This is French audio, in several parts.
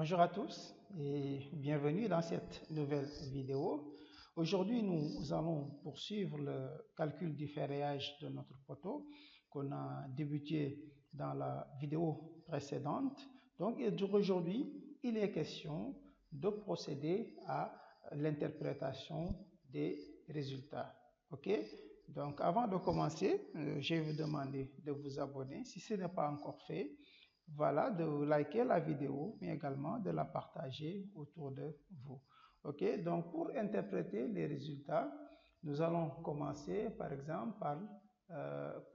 Bonjour à tous et bienvenue dans cette nouvelle vidéo. Aujourd'hui, nous allons poursuivre le calcul du ferrillage de notre poteau qu'on a débuté dans la vidéo précédente. Donc aujourd'hui, il est question de procéder à l'interprétation des résultats. OK? Donc avant de commencer, je vais vous demander de vous abonner si ce n'est pas encore fait. Voilà, de liker la vidéo, mais également de la partager autour de vous. OK, donc pour interpréter les résultats, nous allons commencer par exemple par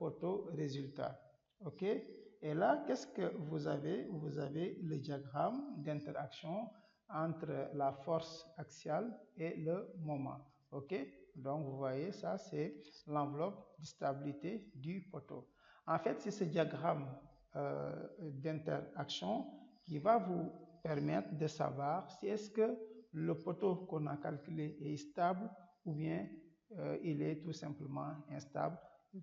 poteau résultat. OK, et là, qu'est-ce que vous avez? Vous avez le diagramme d'interaction entre la force axiale et le moment. OK, donc vous voyez, ça c'est l'enveloppe de stabilité du poteau. En fait, c'est ce diagramme d'interaction qui va vous permettre de savoir si est-ce que le poteau qu'on a calculé est stable ou bien il est tout simplement instable.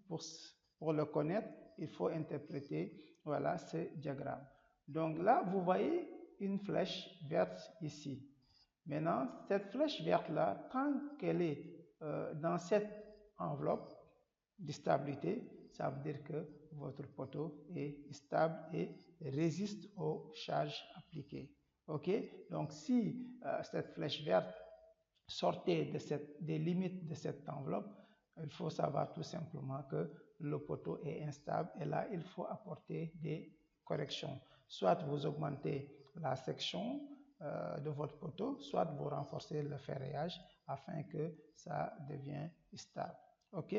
Pour le connaître, il faut interpréter voilà, ce diagramme. Donc là, vous voyez une flèche verte ici. Maintenant, cette flèche verte-là, tant qu'elle est dans cette enveloppe de stabilité, ça veut dire que votre poteau est stable et résiste aux charges appliquées. OK? Donc, si cette flèche verte sortait des limites de cette enveloppe, il faut savoir tout simplement que le poteau est instable et là, il faut apporter des corrections. Soit vous augmentez la section de votre poteau, soit vous renforcez le ferrillage afin que ça devienne stable. OK?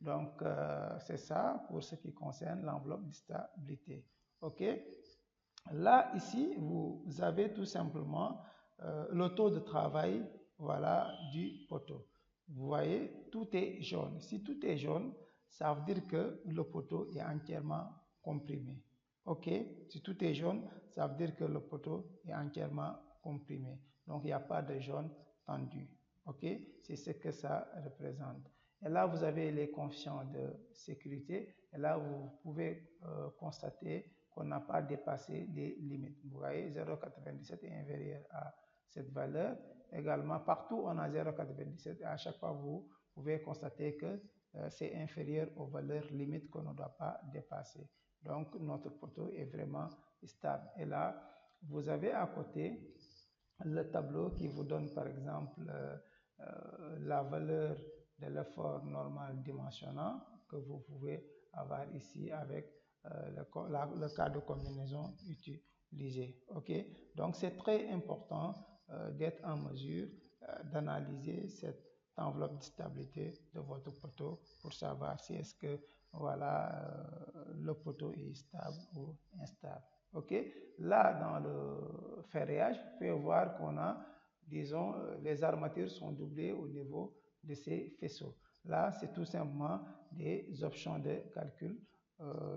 Donc, c'est ça pour ce qui concerne l'enveloppe de stabilité. OK? Là, ici, vous avez tout simplement le taux de travail voilà, du poteau. Vous voyez, tout est jaune. Si tout est jaune, ça veut dire que le poteau est entièrement comprimé. OK? Si tout est jaune, ça veut dire que le poteau est entièrement comprimé. Donc, il n'y a pas de jaune tendu. OK? C'est ce que ça représente. Et là, vous avez les coefficients de sécurité. Et là, vous pouvez constater qu'on n'a pas dépassé les limites. Vous voyez, 0,97 est inférieur à cette valeur. Également, partout, on a 0,97. Et à chaque fois, vous pouvez constater que c'est inférieur aux valeurs limites qu'on ne doit pas dépasser. Donc, notre poteau est vraiment stable. Et là, vous avez à côté le tableau qui vous donne, par exemple, la valeur de l'effort normal dimensionnant que vous pouvez avoir ici avec le cas de combinaison utilisé. OK? Donc, c'est très important d'être en mesure d'analyser cette enveloppe de stabilité de votre poteau pour savoir si est-ce que voilà, le poteau est stable ou instable. OK? Là, dans le ferrillage, vous pouvez voir qu'on a, disons, les armatures sont doublées au niveau de ces faisceaux. Là, c'est tout simplement des options de calcul.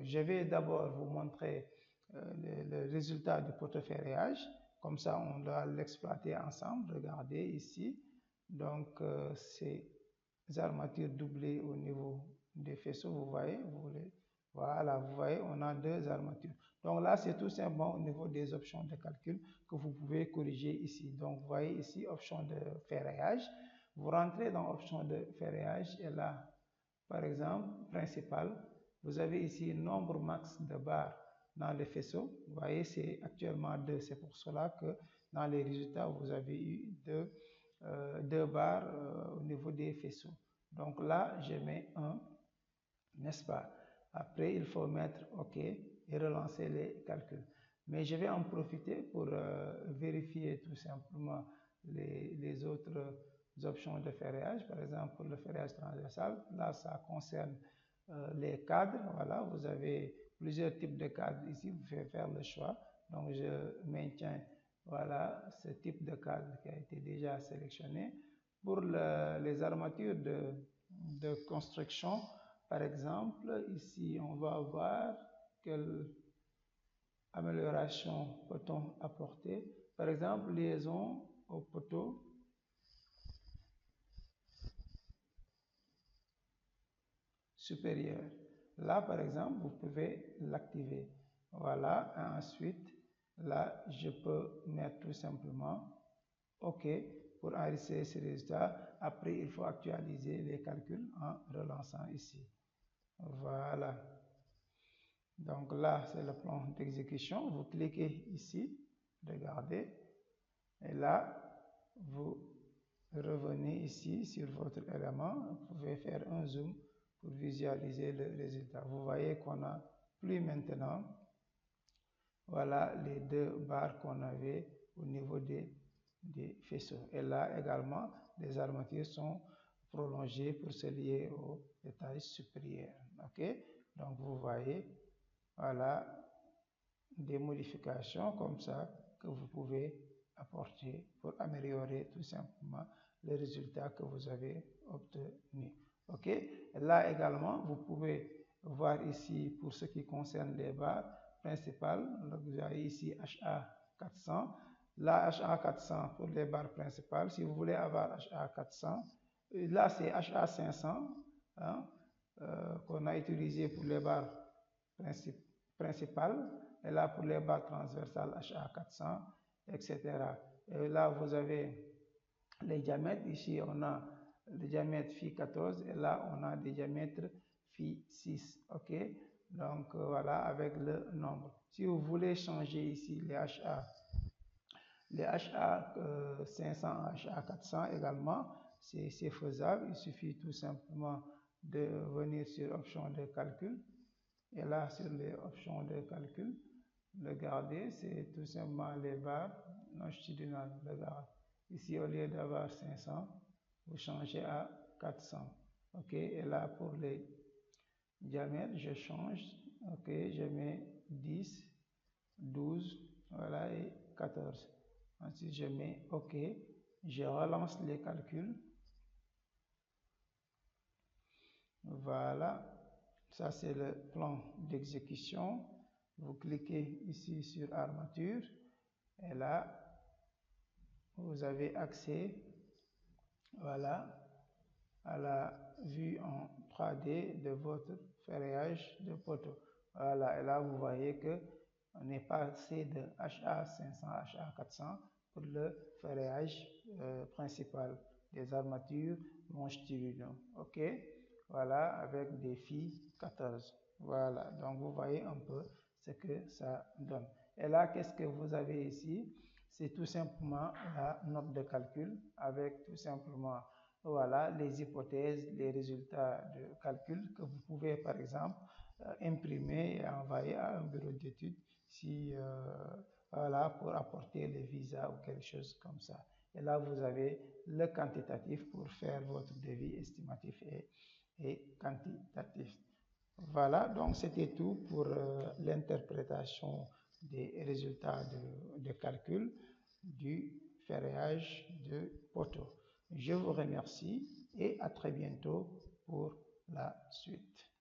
Je vais d'abord vous montrer le résultat du poteau ferrillage. Comme ça, on doit l'exploiter ensemble. Regardez ici. Donc, ces armatures doublées au niveau des faisceaux, vous voyez, voilà, vous voyez, on a deux armatures. Donc là, c'est tout simplement au niveau des options de calcul que vous pouvez corriger ici. Donc, vous voyez ici, option de ferrillage. Vous rentrez dans option de ferrillage et là, par exemple, principal, vous avez ici nombre max de barres dans les faisceaux. Vous voyez, c'est actuellement 2. C'est pour cela que dans les résultats, vous avez eu 2 barres au niveau des faisceaux. Donc là, je mets 1, n'est-ce pas? Après, il faut mettre OK et relancer les calculs. Mais je vais en profiter pour vérifier tout simplement les autres options de ferrillage. Par exemple, pour le ferrillage transversal, là, ça concerne les cadres. Voilà, vous avez plusieurs types de cadres ici. Vous pouvez faire le choix. Donc, je maintiens voilà, ce type de cadre qui a été déjà sélectionné. Pour les armatures de construction, par exemple, ici, on va voir quelle amélioration peut-on apporter. Par exemple, liaison au poteau supérieur. Là, par exemple, vous pouvez l'activer. Voilà, ensuite, là, je peux mettre tout simplement OK pour enregistrer ce résultat. Après, il faut actualiser les calculs en relançant ici. Voilà. Donc là, c'est le plan d'exécution. Vous cliquez ici, regardez. Et là, vous revenez ici sur votre élément. Vous pouvez faire un zoom pour visualiser le résultat. Vous voyez qu'on n'a plus maintenant, voilà les deux barres qu'on avait au niveau des faisceaux. Et là également, les armatures sont prolongées pour se lier au étage supérieur. OK? Donc vous voyez, voilà des modifications comme ça que vous pouvez apporter pour améliorer tout simplement le résultat que vous avez obtenu. OK? Là également, vous pouvez voir ici pour ce qui concerne les barres principales. Donc vous avez ici HA400. Là, HA400 pour les barres principales. Si vous voulez avoir HA400, là c'est HA500 hein, qu'on a utilisé pour les barres principales. Et là, pour les barres transversales, HA400, etc. Et là, vous avez les diamètres. Ici, on a le diamètre Φ14 et là, on a des diamètres Φ6. OK? Donc, voilà, avec le nombre. Si vous voulez changer ici les HA500, HA400 également, c'est faisable. Il suffit tout simplement de venir sur option de calcul. Et là, sur les options de calcul, regardez, c'est tout simplement les barres longitudinales. Regarde, ici, au lieu d'avoir 500, vous changez à 400. OK, et là, pour les diamètres, je change. OK, je mets 10, 12, voilà, et 14. Ensuite, je mets OK. Je relance les calculs. Voilà. Ça, c'est le plan d'exécution. Vous cliquez ici sur armature et là, vous avez accès, voilà, à la vue en 3D de votre ferraillage de poteau. Voilà, et là, vous voyez que on est passé de HA500 à HA400 pour le ferraillage principal des armatures longitudinales. OK? Voilà, avec des filles 14. Voilà, donc vous voyez un peu ce que ça donne. Et là, qu'est-ce que vous avez ici? C'est tout simplement la note de calcul avec tout simplement, voilà, les hypothèses, les résultats de calcul que vous pouvez, par exemple, imprimer et envoyer à un bureau d'études si, voilà, pour apporter le visa ou quelque chose comme ça. Et là, vous avez le quantitatif pour faire votre devis estimatif et quantitatif. Voilà, donc c'était tout pour l'interprétation des résultats de calcul du ferraillage de poteau. Je vous remercie et à très bientôt pour la suite.